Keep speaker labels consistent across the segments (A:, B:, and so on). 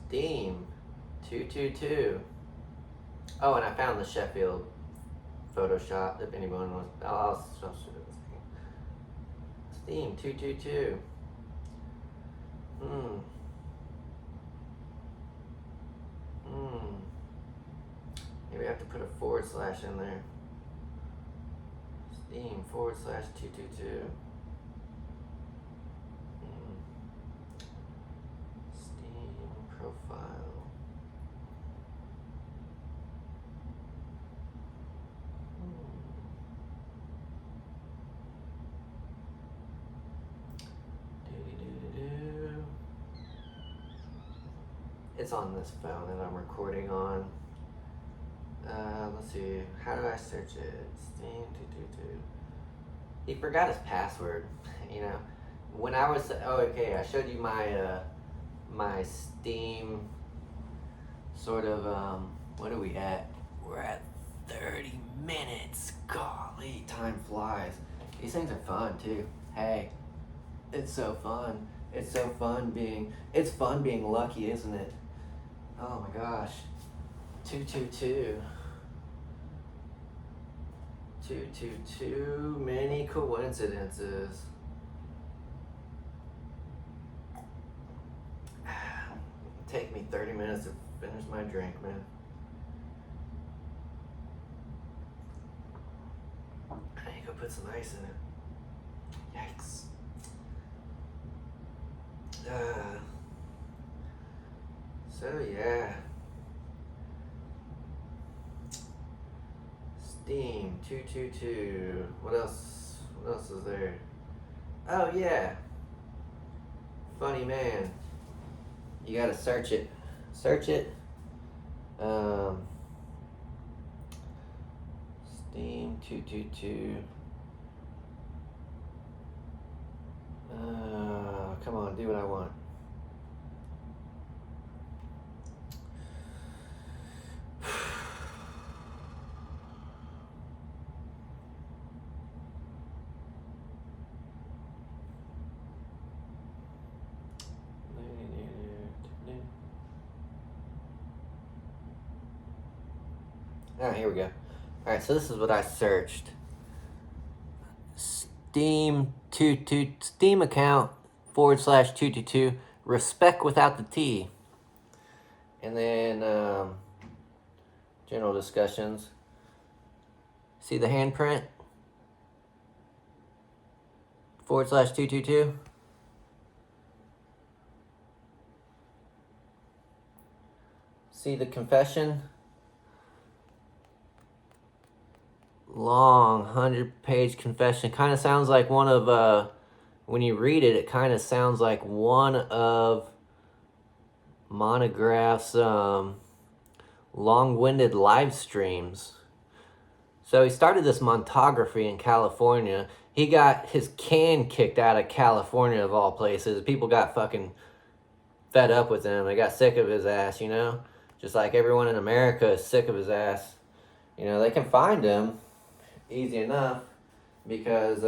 A: Steam 222. Oh, and I found the Sheffield Photoshop if anyone wants. I'll show you this thing. Steam 222. Maybe I have to put a / in there. Steam / 222. Steam profile. It's on this phone that I'm recording on. Let's see. How do I search it? Steam 222. He forgot his password. You know, when I was okay, I showed you my my Steam sort of what are we at? We're at 30 minutes. Golly, time flies. These things are fun too. Hey, it's so fun. It's so fun being. It's fun being lucky, isn't it? Oh my gosh. 222. 222. Many coincidences. Take me 30 minutes to finish my drink, man. I need to go put some ice in it. Yikes. So yeah. Steam 222. What else? What else is there? Oh yeah. Funny man. You gotta search it. Search it. Steam 222. Come on, do what I want. Alright, here we go. Alright, so this is what I searched. Steam account / 222 respect without the T. And then general discussions. See the handprint? / 222. See the confession? Long 100-page confession. Kind of sounds like one of when you read it, it kind of sounds like one of Monograph's long-winded live streams. So he started this montography in California. He got his can kicked out of California, of all places. People got fucking fed up with him. They got sick of his ass, you know? Just like everyone in America is sick of his ass. You know, they can find him easy enough because,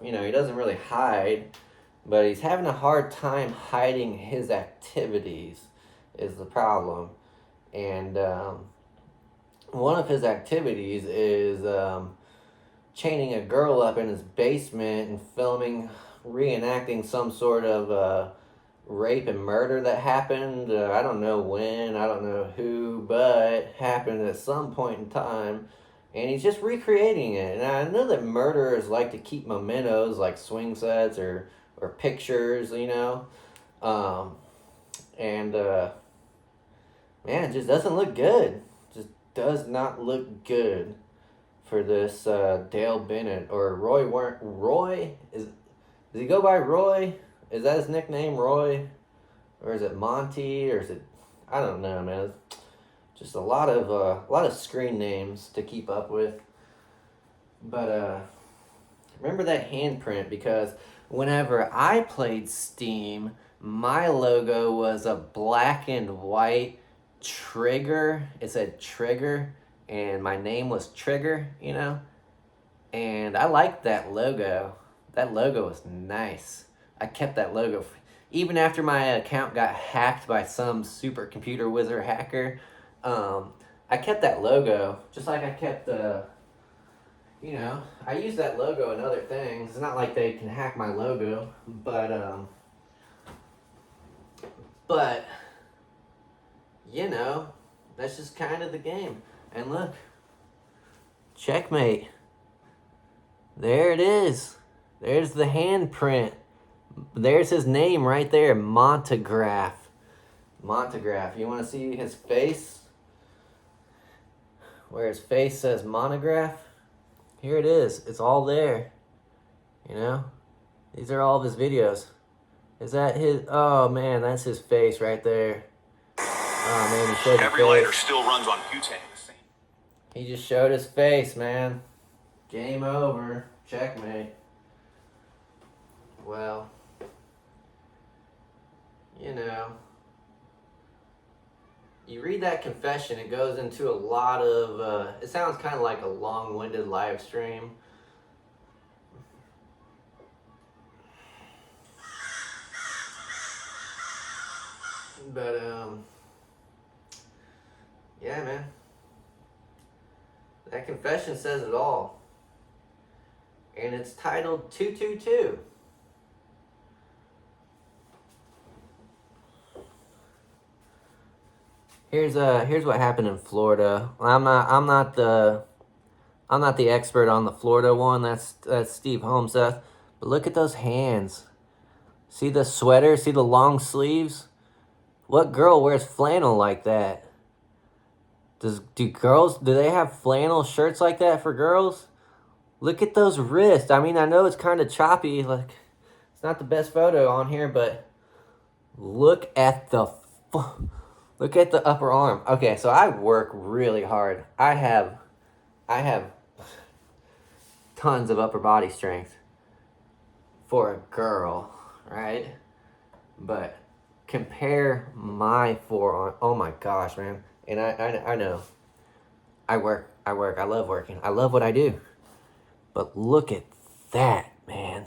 A: you know, he doesn't really hide, but he's having a hard time hiding his activities is the problem. And one of his activities is chaining a girl up in his basement and reenacting some sort of rape and murder that happened. I don't know when, I don't know who, but happened at some point in time. And he's just recreating it. And I know that murderers like to keep mementos like swing sets or pictures, you know. Man, it just doesn't look good. Just does not look good for this Dale Bennett or Roy. Roy? Does he go by Roy? Is that his nickname, Roy? Or is it Monty? Or is it... I don't know, man. Just a lot of screen names to keep up with. But remember that handprint, because whenever I played Steam, my logo was a black and white trigger. It said Trigger, and my name was Trigger, you know? And I liked that logo. That logo was nice. I kept that logo. even after my account got hacked by some supercomputer wizard hacker, I kept that logo, just like I kept the, I use that logo in other things. It's not like they can hack my logo, but that's just kind of the game. And look, checkmate. There it is. There's the handprint. There's his name right there, Montegraph. Montegraph. You want to see his face? Where his face says monograph? Here it is. It's all there. These are all of his videos. Is that his? Oh man, that's his face right there. Oh man, he showed his face. Every lighter still runs on butane. He just showed his face, man. Game over. Checkmate. Well, you read that confession, it goes into a lot of, it sounds kind of like a long-winded live stream. But, yeah, man. That confession says it all. And it's titled 222. Here's what happened in Florida. I'm not the expert on the Florida one. That's Steve Homeseth. But look at those hands. See the sweater? See the long sleeves? What girl wears flannel like that? Do they have flannel shirts like that for girls? Look at those wrists. I mean, I know it's kind of choppy. Like, it's not the best photo on here, but look at the upper arm. Okay, so I work really hard. I have tons of upper body strength for a girl, right? But compare my forearm. Oh my gosh, man. And I know. I work. I love working. I love what I do. But look at that, man.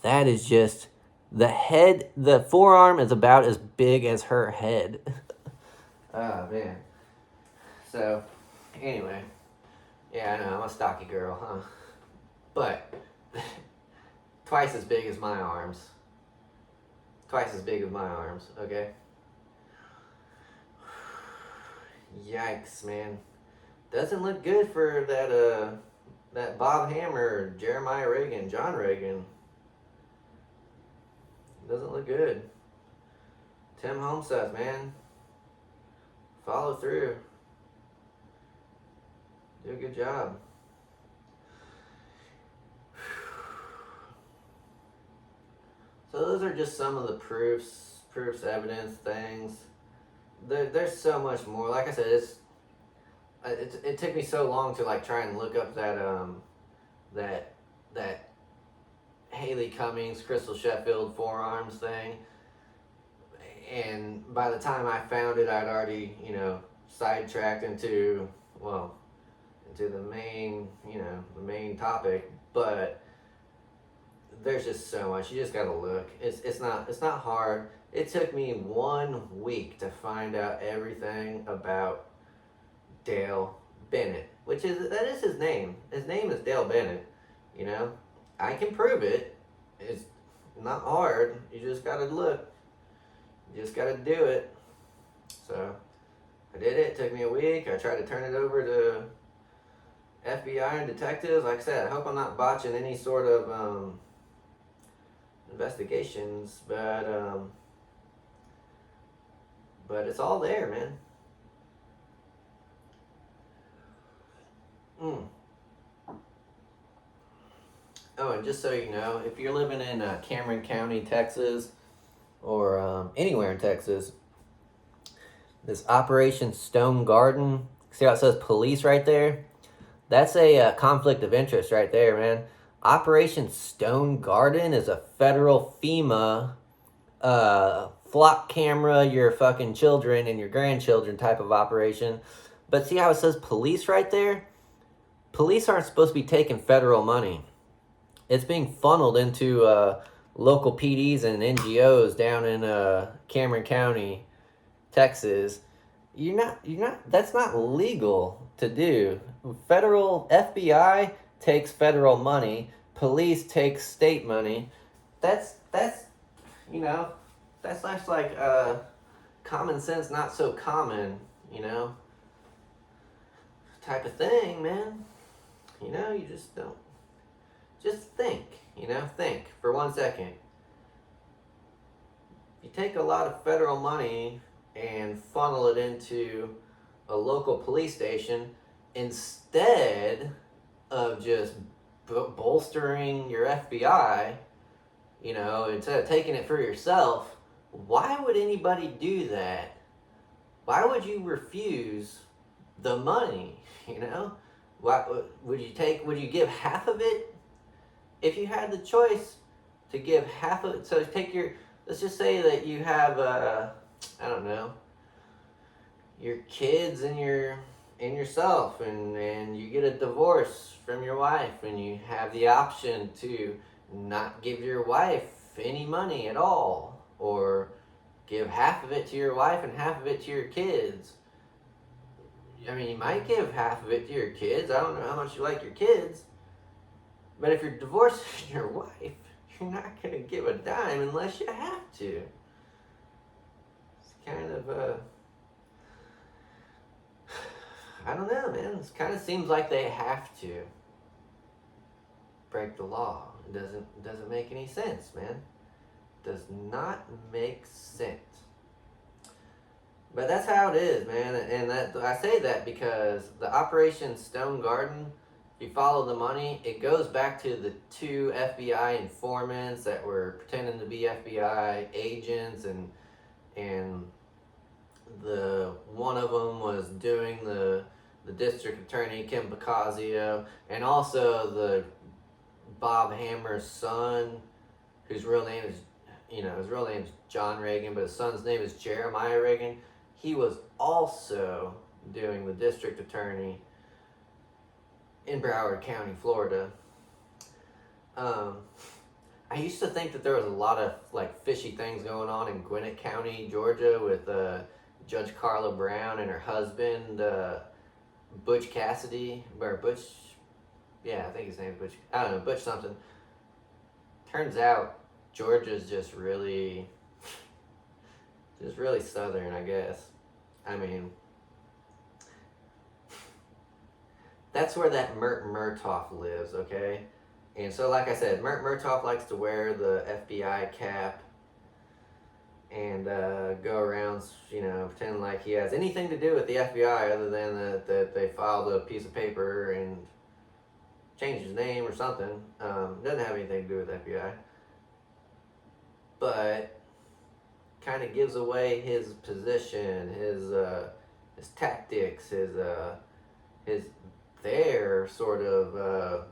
A: That is just the head. The forearm is about as big as her head. Oh, man. So, anyway. Yeah, I know, I'm a stocky girl, huh? But, twice as big as my arms. Twice as big as my arms, okay? Yikes, man. Doesn't look good for that Bob Hammer, Jeremiah Reagan, John Reagan. Doesn't look good. Tim Homeseth, man. Follow through. Do a good job. So those are just some of the proofs, evidence, things. There's so much more. Like I said, it took me so long to like try and look up that Haley Cummings, Crystal Sheffield forearms thing. And by the time I found it, I'd already, sidetracked into the main topic. But there's just so much. You just gotta look. It's not hard. It took me 1 week to find out everything about Dale Bennett, that is his name. His name is Dale Bennett. I can prove it. It's not hard. You just gotta look. You just gotta do it. So I did it. It took me a week. I tried to turn it over to FBI and detectives. Like I said, I hope I'm not botching any sort of investigations, but it's all there, man. Oh, and just so you know, if you're living in Cameron County, Texas, or anywhere in Texas, this Operation Stone Garden, see how it says police right there? That's a conflict of interest right there, man. Operation Stone Garden is a federal FEMA flock camera your fucking children and your grandchildren type of operation. But see how it says police right there? Police aren't supposed to be taking federal money. It's being funneled into local PDs and NGOs down in Cameron County, Texas. That's not legal to do. Federal FBI takes federal money, police takes state money. That's you know, that's like common sense not so common, type of thing, man. You just don't. Just think, think for 1 second. You take a lot of federal money and funnel it into a local police station instead of just bolstering your FBI, instead of taking it for yourself. Why would anybody do that? Why would you refuse the money? Why would you give half of it? If you had the choice to give half of it, so let's just say that you have I don't know, your kids and yourself, and you get a divorce from your wife, and you have the option to not give your wife any money at all, or give half of it to your wife and half of it to your kids. I mean, you might give half of it to your kids. I don't know how much you like your kids. But if you're divorcing your wife, you're not going to give a dime unless you have to. It's kind of, I don't know, man. It kind of seems like they have to break the law. It doesn't make any sense, man. Does not make sense. But that's how it is, man. And I say that because the Operation Stone Garden, if you follow the money, it goes back to the 2 FBI informants that were pretending to be FBI agents, and the one of them was doing the district attorney, Kim Bocasio, and also the Bob Hammer's son, whose real name is, his real name is John Reagan, but his son's name is Jeremiah Reagan. He was also doing the district attorney in Broward County, Florida. I used to think that there was a lot of fishy things going on in Gwinnett County, Georgia, with Judge Carla Brown and her husband, Butch Cassidy, or Butch, yeah, I think his name is Butch. I don't know, Butch something. Turns out Georgia's just really southern, I guess. I mean, that's where that Mert Murtaugh lives, okay? And so, like I said, Mert Murtaugh likes to wear the FBI cap and go around, pretending like he has anything to do with the FBI other than that they filed a piece of paper and changed his name or something. Doesn't have anything to do with the FBI. But kind of gives away his position, his tactics, their sort of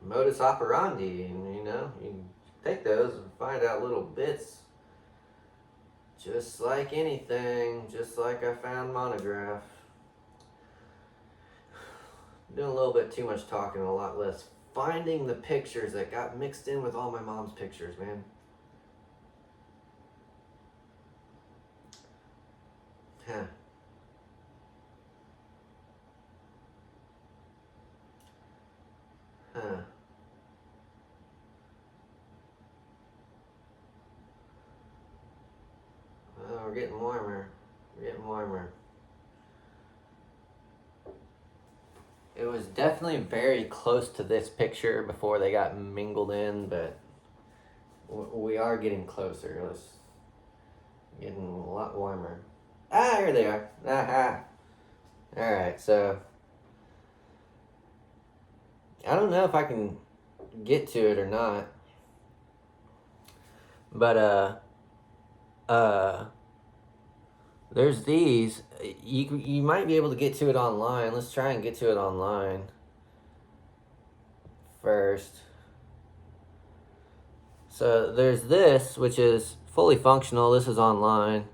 A: modus operandi, and you take those and find out little bits, just like anything, just like I found Monograph. Doing a little bit too much talking, a lot less finding the pictures that got mixed in with all my mom's pictures, man. Huh. Well, we're getting warmer. It was definitely very close to this picture before they got mingled in, but we are getting closer. It's getting a lot warmer. Here they are. Aha. Alright, so I don't know if I can get to it or not. But there's these. You might be able to get to it online. Let's try and get to it online first. So there's this, which is fully functional. This is online.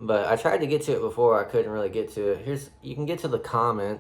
A: But I tried to get to it before. I couldn't really get to it. You can get to the comments.